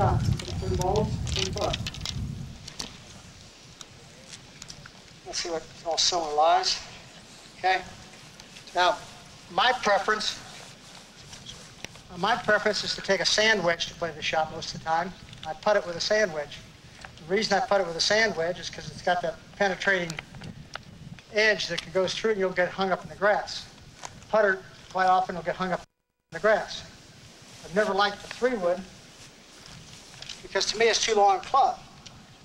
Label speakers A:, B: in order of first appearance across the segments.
A: shot. Between balls, between club. Let's see what all similar lies. Okay. Now, my preference is to take a sand wedge to play the shot most of the time. I putt it with a sand wedge. The reason I putt it with a sand wedge is because it's got that penetrating edge that goes through it and you'll get hung up in the grass. Putter, quite often, will get hung up in the grass. I've never liked the 3-wood because to me it's too long a club.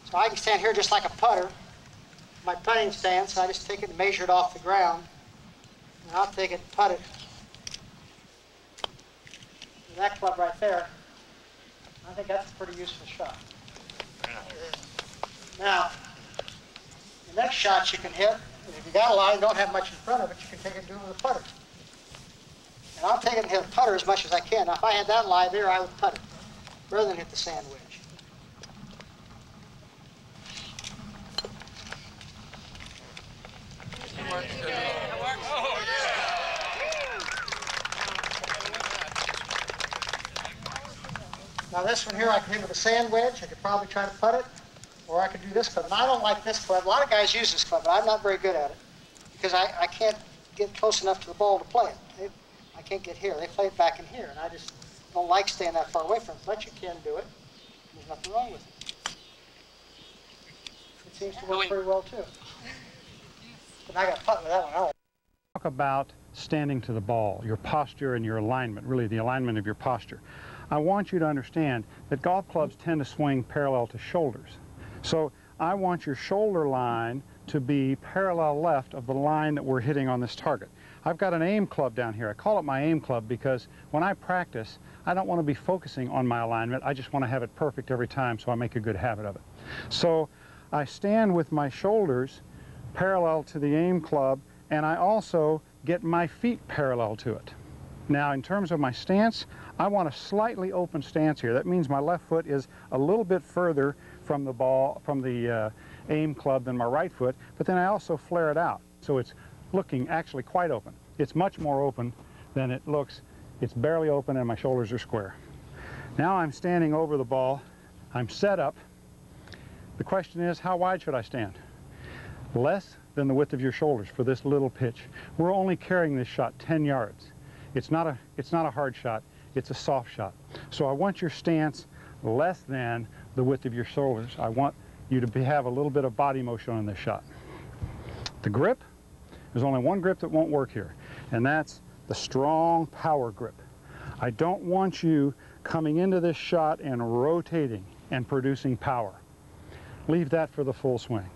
A: So I can stand here just like a putter. My putting stance, I just take it and measure it off the ground. And I'll take it and putt it. And that club right there, I think that's a pretty useful shot. Now, the next shot you can hit, and if you got a line, you don't have much in front of it, you can take it and do it with a putter. And I'll take it and hit a putter as much as I can. Now, if I had that lie there, I would putt it, rather than hit the sand wedge. Now this one here I can hit with a sand wedge. I could probably try to putt it, or I could do this club. And I don't like this club. A lot of guys use this club, but I'm not very good at it because I can't get close enough to the ball to play it. I can't get here. They play it back in here, and I just don't like staying that far away from it. But you can do it. There's nothing wrong with it. It seems to work pretty well too. But I got to putt with that one.
B: Talk about standing to the ball, your posture and your alignment, really the alignment of your posture. I want you to understand that golf clubs tend to swing parallel to shoulders. So I want your shoulder line to be parallel left of the line that we're hitting on this target. I've got an aim club down here. I call it my aim club because when I practice, I don't want to be focusing on my alignment. I just want to have it perfect every time so I make a good habit of it. So I stand with my shoulders parallel to the aim club, and I also get my feet parallel to it. Now, in terms of my stance, I want a slightly open stance here. That means my left foot is a little bit further from the ball, from the aim club than my right foot, but then I also flare it out. So it's looking actually quite open. It's much more open than it looks. It's barely open and my shoulders are square. Now I'm standing over the ball. I'm set up. The question is, how wide should I stand? Less than the width of your shoulders for this little pitch. We're only carrying this shot 10 yards. It's not a hard shot. It's a soft shot. So I want your stance less than the width of your shoulders. I want you to have a little bit of body motion on this shot. The grip, there's only one grip that won't work here, and that's the strong power grip. I don't want you coming into this shot and rotating and producing power. Leave that for the full swing.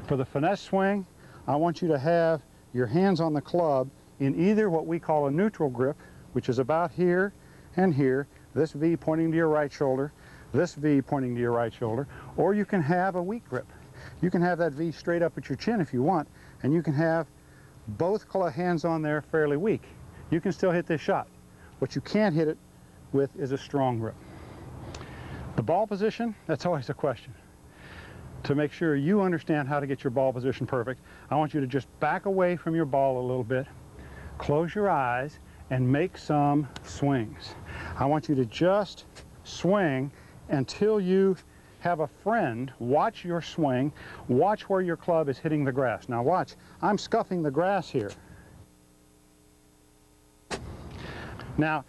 B: For the finesse swing, I want you to have your hands on the club in either what we call a neutral grip, which is about here and here, this V pointing to your right shoulder, this V pointing to your right shoulder, or you can have a weak grip. You can have that V straight up at your chin if you want, and you can have both hands on there fairly weak. You can still hit this shot. What you can't hit it with is a strong grip. The ball position, that's always a question. To make sure you understand how to get your ball position perfect, I want you to just back away from your ball a little bit, close your eyes, and make some swings. I want you to just swing until you have a friend watch your swing, watch where your club is hitting the grass. Now watch, I'm scuffing the grass here. Now,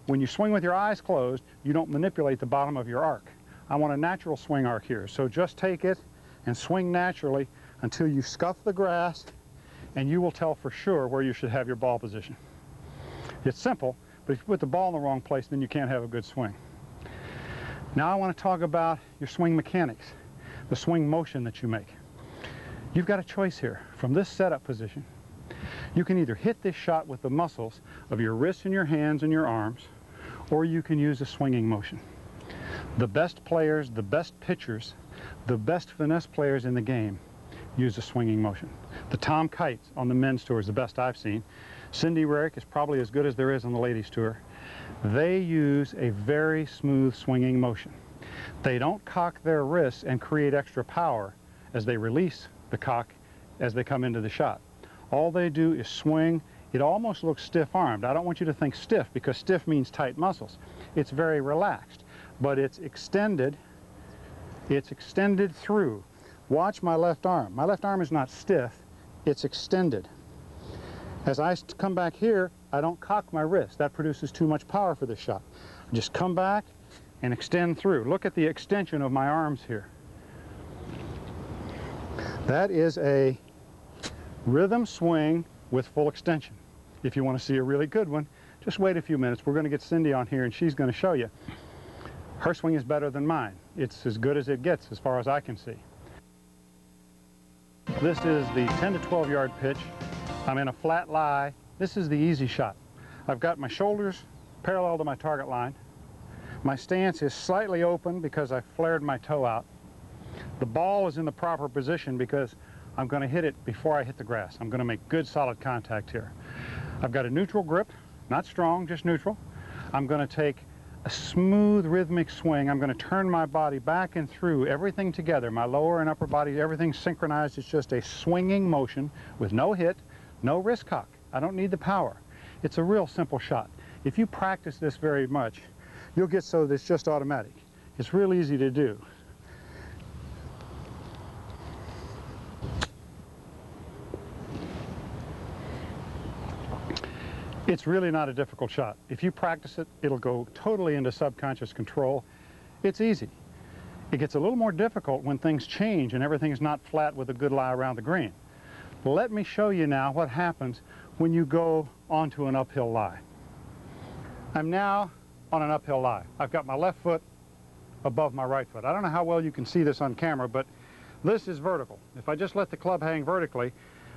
B: when you swing with your eyes closed, you don't manipulate the bottom of your arc. I want a natural swing arc here, so just take it and swing naturally until you scuff the grass, and you will tell for sure where you should have your ball position. It's simple, but if you put the ball in the wrong place, then you can't have a good swing. Now I want to talk about your swing mechanics, the swing motion that you make. You've got a choice here. From this setup position, you can either hit this shot with the muscles of your wrists and your hands and your arms, or you can use a swinging motion. The best players, the best pitchers, the best finesse players in the game use a swinging motion. The Tom Kites on the men's tour is the best I've seen. Cindy Rarick is probably as good as there is on the ladies' tour. They use a very smooth swinging motion. They don't cock their wrists and create extra power as they release the cock as they come into the shot. All they do is swing. It almost looks stiff-armed. I don't want you to think stiff because stiff means tight muscles. It's very relaxed. but it's extended. It's extended through. Watch my left arm. My left arm is not stiff, it's extended. As I come back here, I don't cock my wrist. That produces too much power for this shot. I just come back and extend through. Look at the extension of my arms here. That is a rhythm swing with full extension. If you want to see a really good one, just wait a few minutes. We're going to get Cindy on here and she's going to show you. Her swing is better than mine. It's as good as it gets as far as I can see. This is the 10 to 12 yard pitch. I'm in a flat lie. This is the easy shot. I've got my shoulders parallel to my target line. My stance is slightly open because I flared my toe out. The ball is in the proper position because I'm going to hit it before I hit the grass. I'm going to make good solid contact here. I've got a neutral grip, not strong, just neutral. I'm going to take a smooth rhythmic swing. I'm going to turn my body back and through, everything together, my lower and upper body, everything synchronized. It's just a swinging motion with no hit, no wrist cock. I don't need the power. It's a real simple shot. If you practice this very much, you'll get so that it's just automatic. It's real easy to do. It's really not a difficult shot. If you practice it, it'll go totally into subconscious control. It's easy. It gets a little more difficult when things change and everything's not flat with a good lie around the green. Let me show you now what happens when you go onto an uphill lie. I'm now on an uphill lie. I've got my left foot above my right foot. I don't know how well you can see this on camera, but this is vertical. If I just let the club hang vertically,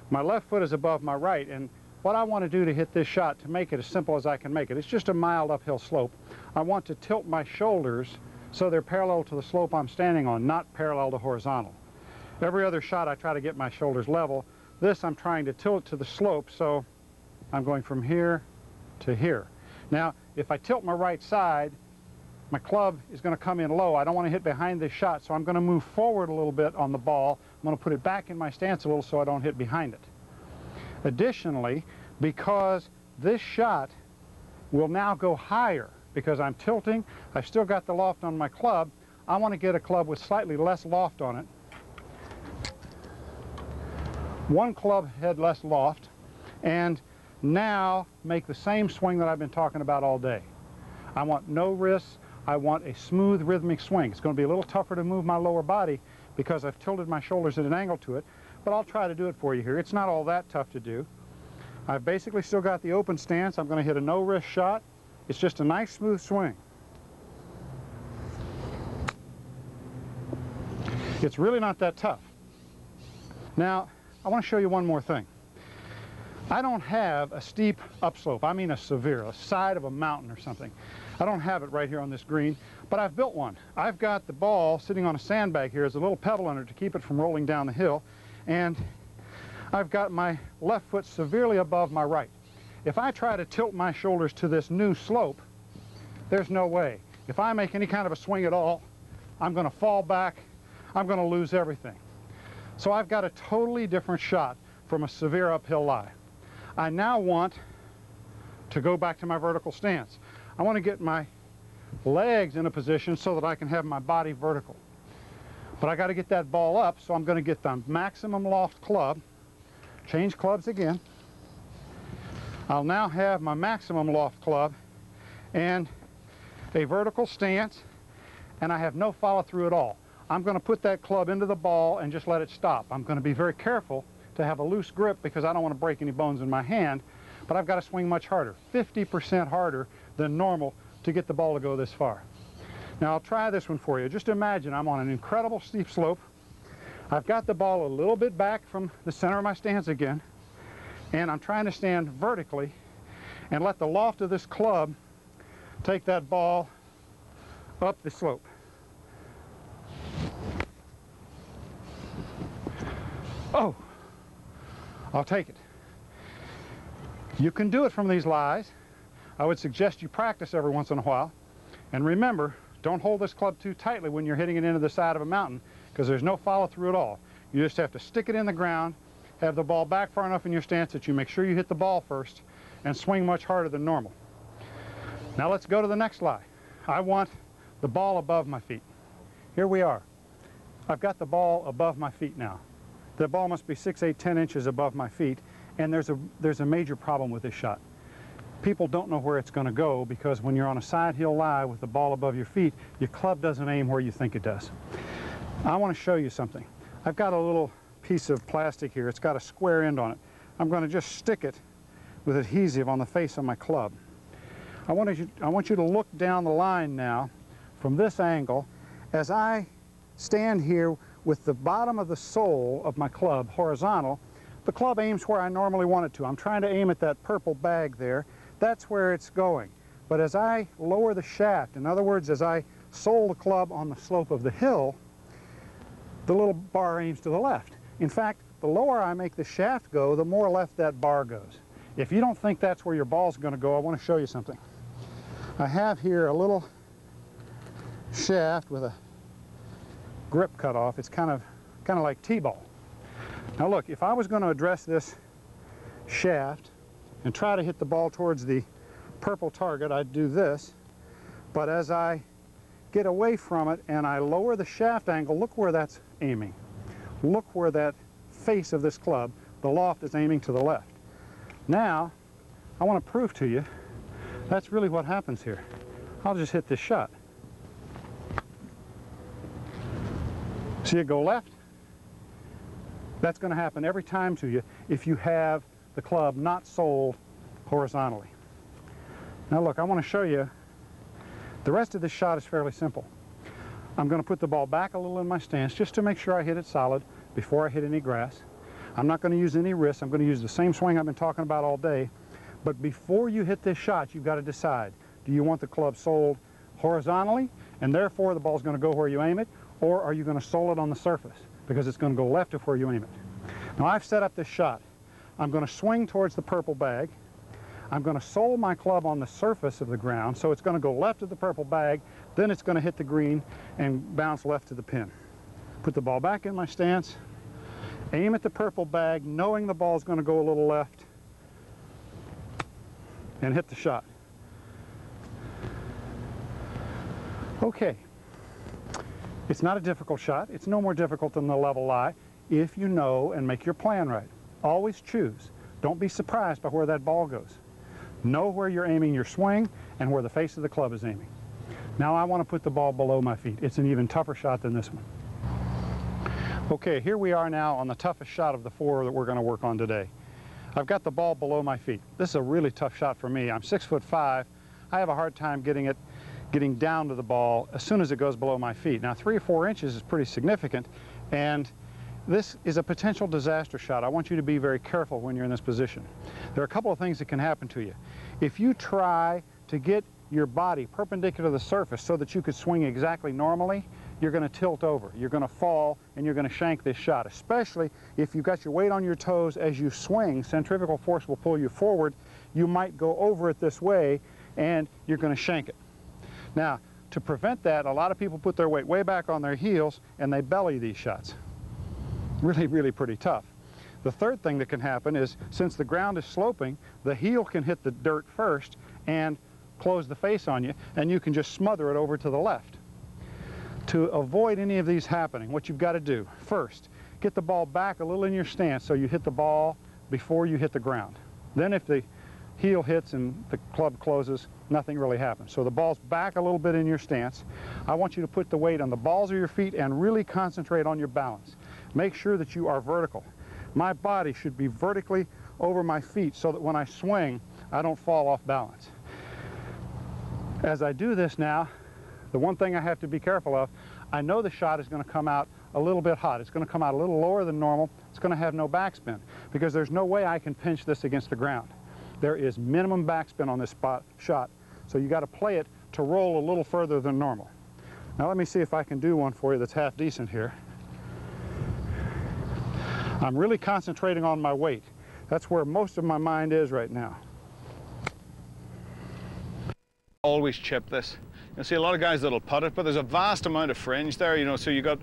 B: my left foot is above my right, and what I want to do to hit this shot, to make it as simple as I can make it, it's just a mild uphill slope. I want to tilt my shoulders so they're parallel to the slope I'm standing on, not parallel to horizontal. Every other shot I try to get my shoulders level. This I'm trying to tilt to the slope, so I'm going from here to here. Now, if I tilt my right side, my club is going to come in low. I don't want to hit behind this shot, so I'm going to move forward a little bit on the ball. I'm going to put it back in my stance a little so I don't hit behind it. Additionally, because this shot will now go higher because I'm tilting, I've still got the loft on my club, I want to get a club with slightly less loft on it. One club head less loft, and now make the same swing that I've been talking about all day. I want no wrists. I want a smooth rhythmic swing. It's going to be a little tougher to move my lower body because I've tilted my shoulders at an angle to it, but I'll try to do it for you here. It's not all that tough to do. I've basically still got the open stance. I'm going to hit a no-wrist shot. It's just a nice, smooth swing. It's really not that tough. Now, I want to show you one more thing. I don't have a steep upslope. I mean a severe, a side of a mountain or something. I don't have it right here on this green, but I've built one. I've got the ball sitting on a sandbag here. There's a little pebble under it to keep it from rolling down the hill. And I've got my left foot severely above my right. If I try to tilt my shoulders to this new slope, there's no way. If I make any kind of a swing at all, I'm going to fall back. I'm going to lose everything. So I've got a totally different shot from a severe uphill lie. I now want to go back to my vertical stance. I want to get my legs in a position so that I can have my body vertical. But I got to get that ball up, so I'm going to get the maximum loft club, change clubs again. I'll now have my maximum loft club and a vertical stance, and I have no follow through at all. I'm going to put that club into the ball and just let it stop. I'm going to be very careful to have a loose grip because I don't want to break any bones in my hand, but I've got to swing much harder, 50% harder than normal to get the ball to go this far. Now I'll try this one for you. Just imagine I'm on an incredible steep slope. I've got the ball a little bit back from the center of my stance again, and I'm trying to stand vertically and let the loft of this club take that ball up the slope. Oh, I'll take it. You can do it from these lies. I would suggest you practice every once in a while. And remember, don't hold this club too tightly when you're hitting it into the side of a mountain, because there's no follow through at all. You just have to stick it in the ground, have the ball back far enough in your stance that you make sure you hit the ball first, and swing much harder than normal. Now let's go to the next lie. I want the ball above my feet. Here we are. I've got the ball above my feet now. The ball must be 6, 8, 10 inches above my feet, and there's a major problem with this shot. People don't know where it's going to go because when you're on a side hill lie with the ball above your feet, your club doesn't aim where you think it does. I want to show you something. I've got a little piece of plastic here. It's got a square end on it. I'm going to just stick it with adhesive on the face of my club. I want you to look down the line now from this angle as I stand here with the bottom of the sole of my club horizontal. The club aims where I normally want it to. I'm trying to aim at that purple bag there. That's where it's going. But as I lower the shaft, in other words, as I sole the club on the slope of the hill, the little bar aims to the left. In fact, the lower I make the shaft go, the more left that bar goes. If you don't think that's where your ball's going to go, I want to show you something. I have here a little shaft with a grip cut off. It's kind of like T-ball. Now look, if I was going to address this shaft and try to hit the ball towards the purple target, I'd do this. But as I get away from it and I lower the shaft angle, look where that's aiming. Look where that face of this club, the loft, is aiming to the left. Now, I want to prove to you that's really what happens here. I'll just hit this shot. See it go left? That's going to happen every time to you if you have the club not soled horizontally. Now look, I want to show you the rest of this shot is fairly simple. I'm going to put the ball back a little in my stance just to make sure I hit it solid before I hit any grass. I'm not going to use any wrists. I'm going to use the same swing I've been talking about all day. But before you hit this shot, you've got to decide, do you want the club soled horizontally and therefore the ball's going to go where you aim it, or are you going to sole it on the surface because it's going to go left of where you aim it? Now I've set up this shot. I'm going to swing towards the purple bag. I'm going to sole my club on the surface of the ground, so it's going to go left of the purple bag, then it's going to hit the green and bounce left to the pin. Put the ball back in my stance, aim at the purple bag, knowing the ball's going to go a little left, and hit the shot. Okay. It's not a difficult shot. It's no more difficult than the level lie if you know and make your plan right. Always choose. Don't be surprised by where that ball goes. Know where you're aiming your swing and where the face of the club is aiming. Now I want to put the ball below my feet. It's an even tougher shot than this one. Okay, here we are now on the toughest shot of the 4 that we're going to work on today. I've got the ball below my feet. This is a really tough shot for me. I'm 6'5". I have a hard time getting down to the ball as soon as it goes below my feet. Now 3 or 4 inches is pretty significant, and this is a potential disaster shot. I want you to be very careful when you're in this position. There are a couple of things that can happen to you. If you try to get your body perpendicular to the surface so that you could swing exactly normally, you're going to tilt over. You're going to fall and you're going to shank this shot, especially if you've got your weight on your toes as you swing. Centrifugal force will pull you forward. You might go over it this way and you're going to shank it. Now, to prevent that, a lot of people put their weight way back on their heels and they belly these shots. Really, really pretty tough. The third thing that can happen is, since the ground is sloping, the heel can hit the dirt first and close the face on you, and you can just smother it over to the left. To avoid any of these happening, what you've got to do, first, get the ball back a little in your stance so you hit the ball before you hit the ground. Then if the heel hits and the club closes, nothing really happens. So the ball's back a little bit in your stance. I want you to put the weight on the balls of your feet and really concentrate on your balance. Make sure that you are vertical. My body should be vertically over my feet so that when I swing, I don't fall off balance. As I do this now, the one thing I have to be careful of, I know the shot is going to come out a little bit hot. It's going to come out a little lower than normal. It's going to have no backspin because there's no way I can pinch this against the ground. There is minimum backspin on this shot, so you got to play it to roll a little further than normal. Now let me see if I can do one for you that's half decent here. I'm really concentrating on my weight. That's where most of my mind is right now.
C: Always chip this. You'll see a lot of guys that'll putt it, but there's a vast amount of fringe there, you know, so you got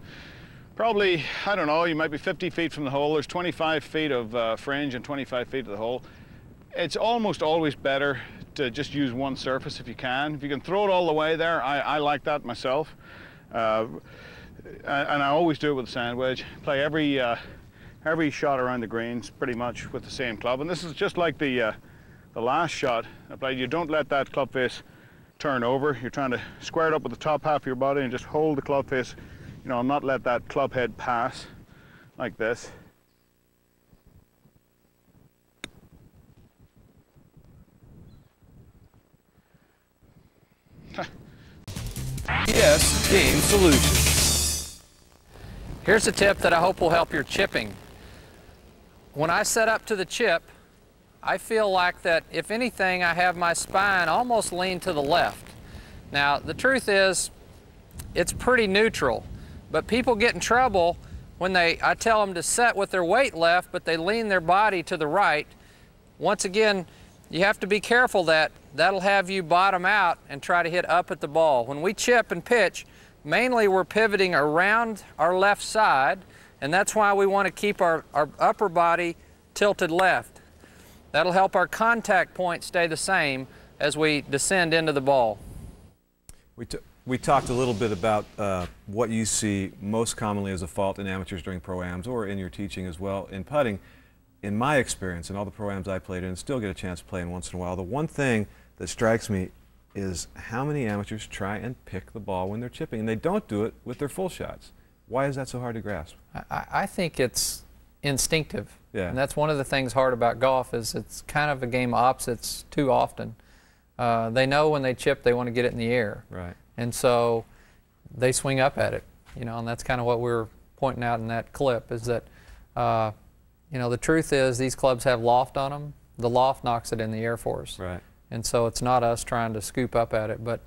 C: probably, I don't know, you might be 50 feet from the hole. There's 25 feet of fringe and 25 feet of the hole. It's almost always better just use one surface if you can. If you can throw it all the way there, I like that myself. And I always do it with a sand wedge. Play every shot around the greens pretty much with the same club. And this is just like the last shot I played. You don't let that club face turn over. You're trying to square it up with the top half of your body and just hold the club face, you know, not let that club head pass like this.
D: Yes, Game Solutions.
E: Here's a tip that I hope will help your chipping. When I set up to the chip, I feel like that if anything, I have my spine almost lean to the left. Now, the truth is, it's pretty neutral, but people get in trouble when I tell them to set with their weight left, but they lean their body to the right. Once again, you have to be careful that that'll have you bottom out and try to hit up at the ball. When we chip and pitch, mainly we're pivoting around our left side, and that's why we want to keep our upper body tilted left. That'll help our contact point stay the same as we descend into the ball.
D: We talked a little bit about what you see most commonly as a fault in amateurs during pro-ams or in your teaching as well in putting. In my experience, in all the pro-ams I played in, and still get a chance to play in once in a while, the one thing that strikes me is how many amateurs try and pick the ball when they're chipping, and they don't do it with their full shots. Why is that so hard to grasp?
E: I think it's instinctive.
D: Yeah.
E: And that's one of the things hard about golf is it's kind of a game of opposites too often. They know when they chip they want to get it in the air.
D: Right.
E: And so they swing up at it, you know, and that's kind of what we were pointing out in that clip is that, you know, the truth is these clubs have loft on them. The loft knocks it in the air for us.
D: Right.
E: And so it's not us trying to scoop up at it, but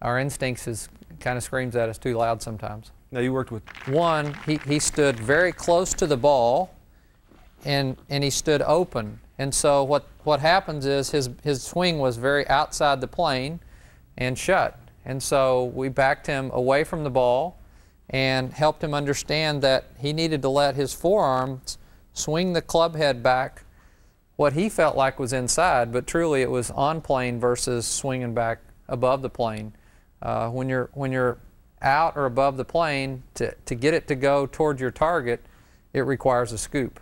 E: our instincts kind of screams at us too loud sometimes.
D: Now you worked with...
E: One, he stood very close to the ball and he stood open. And so what happens is his swing was very outside the plane and shut. And so we backed him away from the ball and helped him understand that he needed to let his forearms swing the club head back what he felt like was inside, but truly it was on plane versus swinging back above the plane. When you're out or above the plane, to get it to go toward your target, it requires a scoop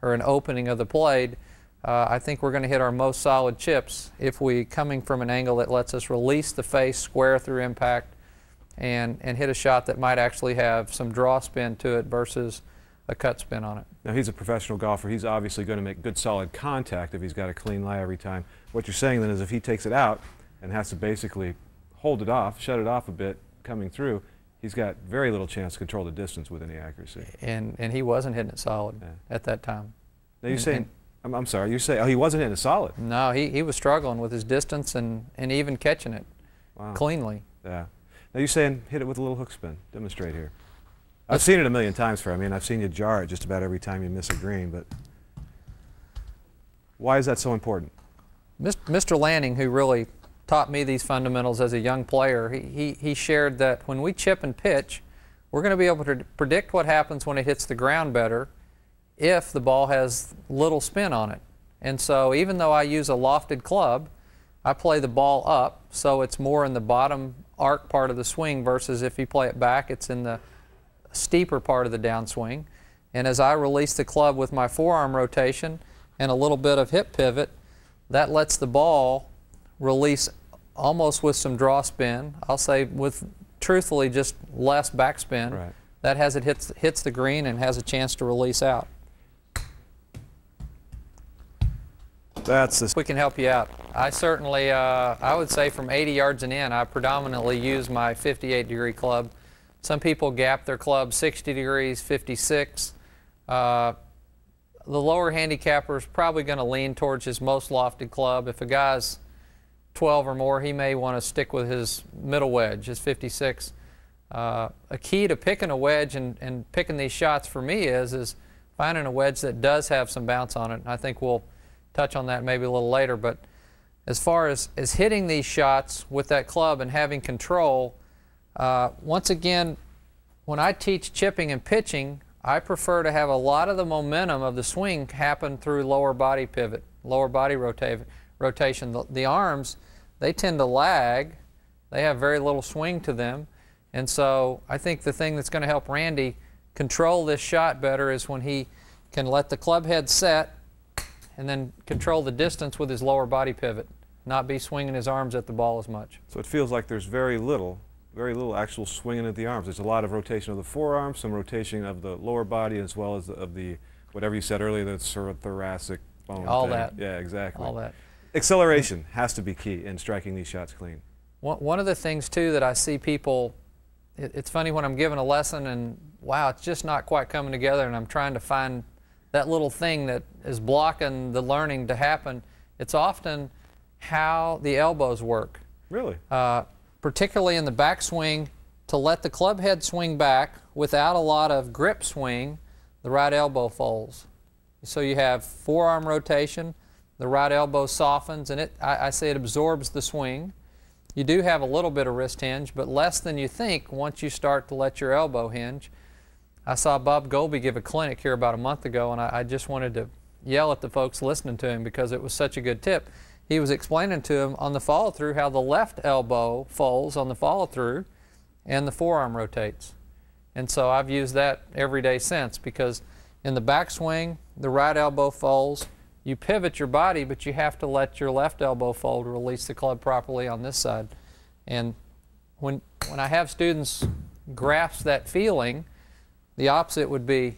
E: or an opening of the blade. I think we're going to hit our most solid chips if we coming from an angle that lets us release the face, square through impact, and hit a shot that might actually have some draw spin to it versus a cut spin on it.
D: Now he's a professional golfer. He's obviously going to make good solid contact if he's got a clean lie every time. What you're saying then is if he takes it out and has to basically hold it off, shut it off a bit coming through, he's got very little chance to control the distance with any accuracy.
E: And he wasn't hitting it solid at that time.
D: Now you're saying, I'm sorry, you say, oh, he wasn't hitting it solid.
E: No, he was struggling with his distance and even catching it cleanly.
D: Yeah. Now you're saying hit it with a little hook spin. Demonstrate here. I've seen it a million times for you. I mean, I've seen you jar it just about every time you miss a green, but why is that so important?
E: Mr. Lanning, who really taught me these fundamentals as a young player, he shared that when we chip and pitch, we're going to be able to predict what happens when it hits the ground better if the ball has little spin on it. And so even though I use a lofted club, I play the ball up, so it's more in the bottom arc part of the swing versus if you play it back, it's in the steeper part of the downswing. And as I release the club with my forearm rotation and a little bit of hip pivot, that lets the ball release almost with some draw spin. I'll say with truthfully just less backspin.
D: Right.
E: That has it hits the green and has a chance to release out. We can help you out. I certainly, I would say from 80 yards and in, I predominantly use my 58-degree club. Some people gap their club 60 degrees, 56. The lower handicapper is probably going to lean towards his most lofted club. If a guy's 12 or more, he may want to stick with his middle wedge, his 56. A key to picking a wedge and picking these shots for me is finding a wedge that does have some bounce on it. I think we'll touch on that maybe a little later, but as far as hitting these shots with that club and having control, once again, when I teach chipping and pitching, I prefer to have a lot of the momentum of the swing happen through lower body pivot, lower body rotation. The arms, they tend to lag. They have very little swing to them. And so I think the thing that's going to help Randy control this shot better is when he can let the club head set and then control the distance with his lower body pivot, not be swinging his arms at the ball as much.
D: So it feels like there's very little actual swinging at the arms. There's a lot of rotation of the forearms, some rotation of the lower body, as well as of the whatever you said earlier, the sort of thoracic bone
E: All
D: thing.
E: that.
D: Yeah, exactly.
E: All that.
D: Acceleration has to be key in striking these shots clean.
E: One of the things, too, that I see people, it's funny when I'm giving a lesson and, wow, it's just not quite coming together, and I'm trying to find that little thing that is blocking the learning to happen. It's often how the elbows work.
D: Really?
E: Particularly in the backswing, to let the club head swing back without a lot of grip swing, the right elbow folds. So you have forearm rotation, the right elbow softens, and I say it absorbs the swing. You do have a little bit of wrist hinge, but less than you think once you start to let your elbow hinge. I saw Bob Golby give a clinic here about a month ago, and I just wanted to yell at the folks listening to him because it was such a good tip. He was explaining to him on the follow-through how the left elbow folds on the follow-through and the forearm rotates. And so I've used that every day since, because in the backswing, the right elbow folds. You pivot your body, but you have to let your left elbow fold to release the club properly on this side. And when I have students grasp that feeling, the opposite would be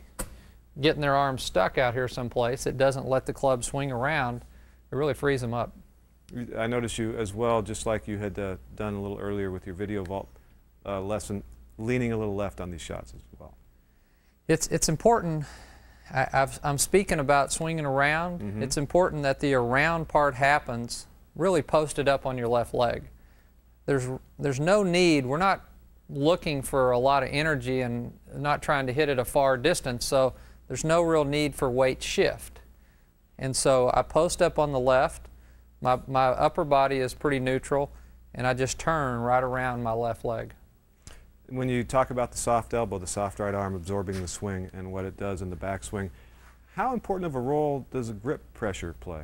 E: getting their arms stuck out here someplace. It doesn't let the club swing around. It really frees them up.
D: I noticed you as well, just like you had done a little earlier with your video vault lesson, leaning a little left on these shots as well.
E: It's important. I'm speaking about swinging around.
D: Mm-hmm.
E: It's important that the around part happens really posted up on your left leg. There's no need. We're not looking for a lot of energy and not trying to hit it a far distance, so there's no real need for weight shift. And so I post up on the left. My upper body is pretty neutral, and I just turn right around my left leg.
D: When you talk about the soft elbow, the soft right arm absorbing the swing and what it does in the backswing, how important of a role does a grip pressure play?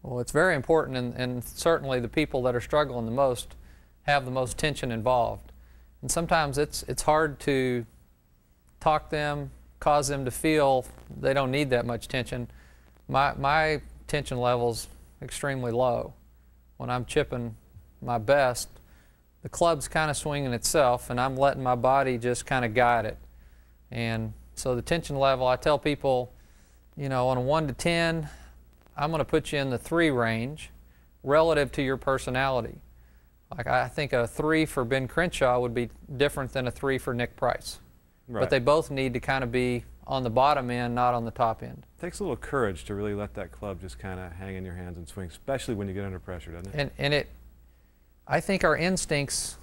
E: Well, it's very important, and certainly the people that are struggling the most have the most tension involved. And sometimes it's hard to talk them, cause them to feel they don't need that much tension. My tension level's extremely low. When I'm chipping my best, the club's kind of swinging itself, and I'm letting my body just kind of guide it. And so the tension level, I tell people, you know, on a 1 to 10, I'm going to put you in the 3 range relative to your personality. Like, I think a 3 for Ben Crenshaw would be different than a 3 for Nick Price.
D: Right.
E: But they both need to kind of be on the bottom end, not on the top end.
D: It takes a little courage to really let that club just kind of hang in your hands and swing, especially when you get under pressure, doesn't it?
E: And I think our instincts,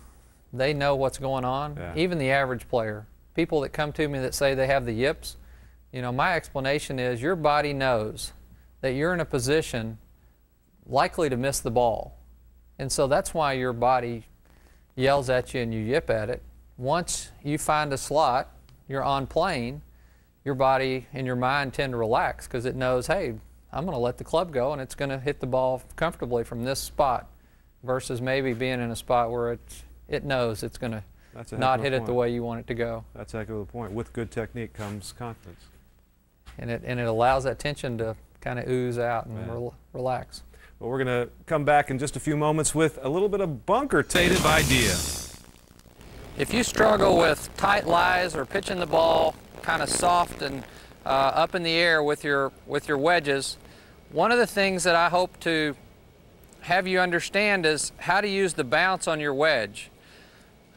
E: they know what's going on.
D: Yeah.
E: Even the average player. People that come to me that say they have the yips, you know, my explanation is your body knows that you're in a position likely to miss the ball. And so that's why your body yells at you and you yip at it. Once you find a slot, you're on plane, your body and your mind tend to relax because it knows, hey, I'm going to let the club go and it's going to hit the ball comfortably from this spot, versus maybe being in a spot where it knows it's going to not hit it the way you want it to go.
D: That's a heck of a point. With good technique comes confidence.
E: And it allows that tension to kind of ooze out and relax.
D: Well, we're going to come back in just a few moments with a little bit of bunker idea.
E: If you struggle with tight lies or pitching the ball kind of soft and up in the air with your wedges, one of the things that I hope to have you understand is how to use the bounce on your wedge.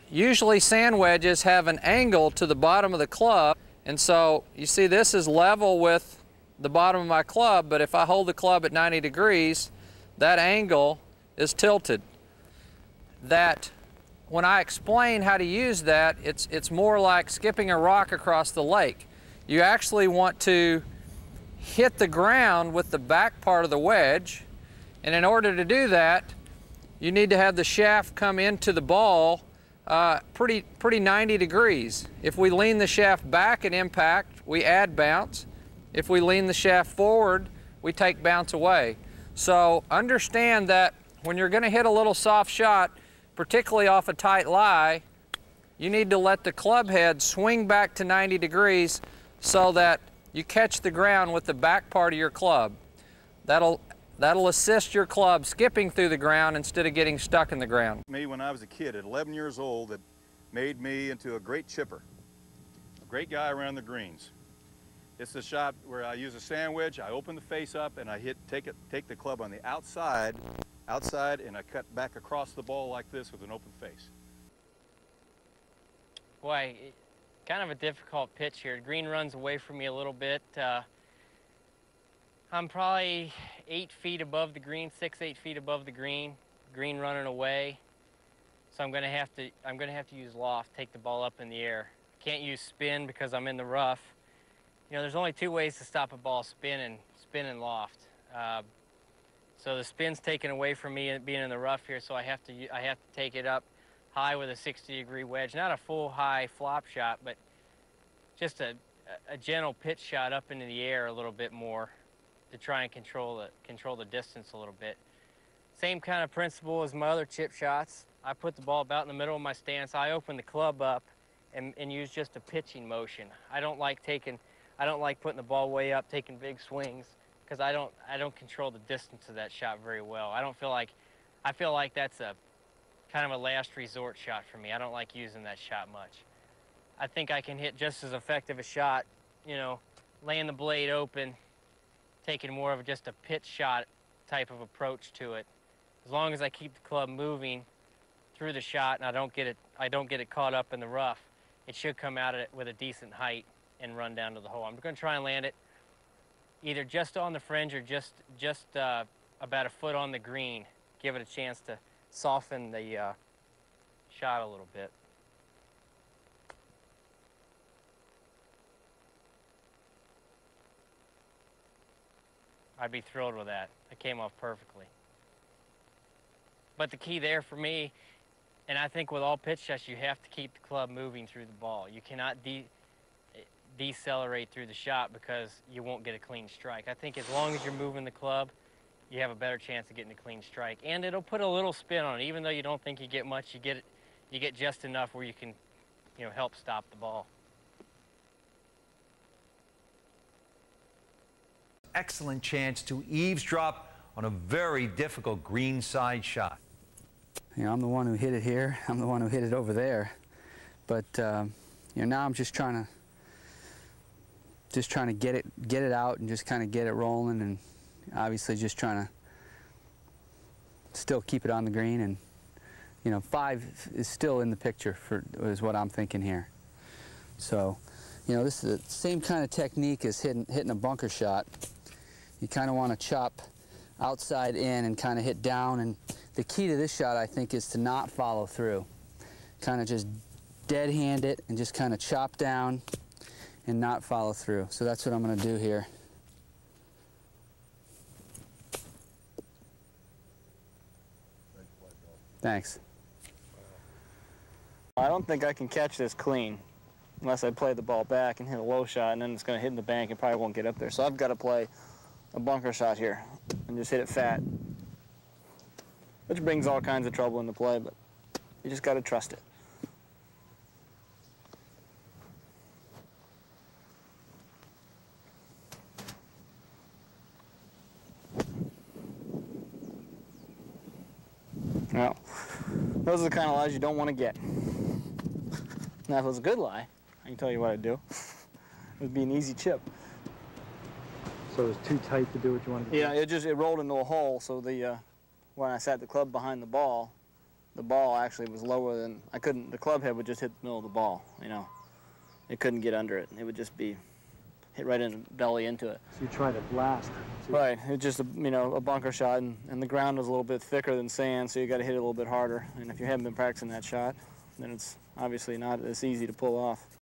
E: Usually sand wedges have an angle to the bottom of the club, and so you see this is level with the bottom of my club, but if I hold the club at 90 degrees, that angle is tilted. That when I explain how to use that, it's more like skipping a rock across the lake. You actually want to hit the ground with the back part of the wedge, and in order to do that, you need to have the shaft come into the ball pretty 90 degrees. If we lean the shaft back at impact, we add bounce. If we lean the shaft forward, we take bounce away. So understand that when you're going to hit a little soft shot, particularly off a tight lie, you need to let the club head swing back to 90 degrees so that you catch the ground with the back part of your club. That'll assist your club skipping through the ground instead of getting stuck in the ground.
F: Me when I was a kid at 11 years old that made me into a great chipper, a great guy around the greens. It's the shot where I use a sand wedge, I open the face up and I take the club on the outside, and I cut back across the ball like this with an open face.
G: Boy, kind of a difficult pitch here. The green runs away from me a little bit. I'm probably 8 feet above the green, 6-8 feet above the green running away. So I'm gonna have to use loft, take the ball up in the air. Can't use spin because I'm in the rough. You know, there's only 2 ways to stop a ball: spin and loft. So the spin's taken away from me being in the rough here, so I have to take it up high with a 60-degree wedge. Not a full high flop shot, but just a gentle pitch shot up into the air a little bit more to try and control the distance a little bit. Same kind of principle as my other chip shots. I put the ball about in the middle of my stance. I open the club up and use just a pitching motion. I don't like putting the ball way up, taking big swings, because I don't control the distance of that shot very well. I feel like that's a kind of a last resort shot for me. I don't like using that shot much. I think I can hit just as effective a shot, you know, laying the blade open, taking more of just a pitch shot type of approach to it. As long as I keep the club moving through the shot and I don't get it caught up in the rough, it should come out at it with a decent height and run down to the hole. I'm going to try and land it either just on the fringe or just about a foot on the green. Give it a chance to soften the shot a little bit. I'd be thrilled with that. It came off perfectly. But the key there for me, and I think with all pitch shots, you have to keep the club moving through the ball. You cannot decelerate through the shot because you won't get a clean strike. I think as long as you're moving the club, you have a better chance of getting a clean strike. And it'll put a little spin on it. Even though you don't think you get much, you get just enough where you can, you know, help stop the ball.
H: Excellent chance to eavesdrop on a very difficult green side shot.
I: You know, I'm the one who hit it here. I'm the one who hit it over there. But you know, now I'm just trying to get it out and just kind of get it rolling, and obviously just trying to still keep it on the green. And you know, 5 is still in the picture is what I'm thinking here. So, you know, this is the same kind of technique as hitting a bunker shot. You kind of want to chop outside in and kind of hit down, and the key to this shot, I think, is to not follow through. Kind of just dead hand it and just kind of chop down and not follow through. So that's what I'm going to do here. Thanks.
J: I don't think I can catch this clean unless I play the ball back and hit a low shot, and then it's going to hit in the bank and probably won't get up there. So I've got to play a bunker shot here and just hit it fat, which brings all kinds of trouble into play, but you just got to trust it. Well, those are the kind of lies you don't want to get. Now, if it was a good lie, I can tell you what I'd do. It would be an easy chip.
B: So it was too tight to do what you wanted to do?
J: Yeah, it rolled into a hole, so when I sat the club behind the ball actually was lower than, the club head would just hit the middle of the ball, you know. It couldn't get under it. It would just be hit right in the belly into it.
B: So you tried to blast.
J: Right, it's just a bunker shot, and the ground was a little bit thicker than sand, so you got to hit it a little bit harder. And if you haven't been practicing that shot, then it's obviously not as easy to pull off.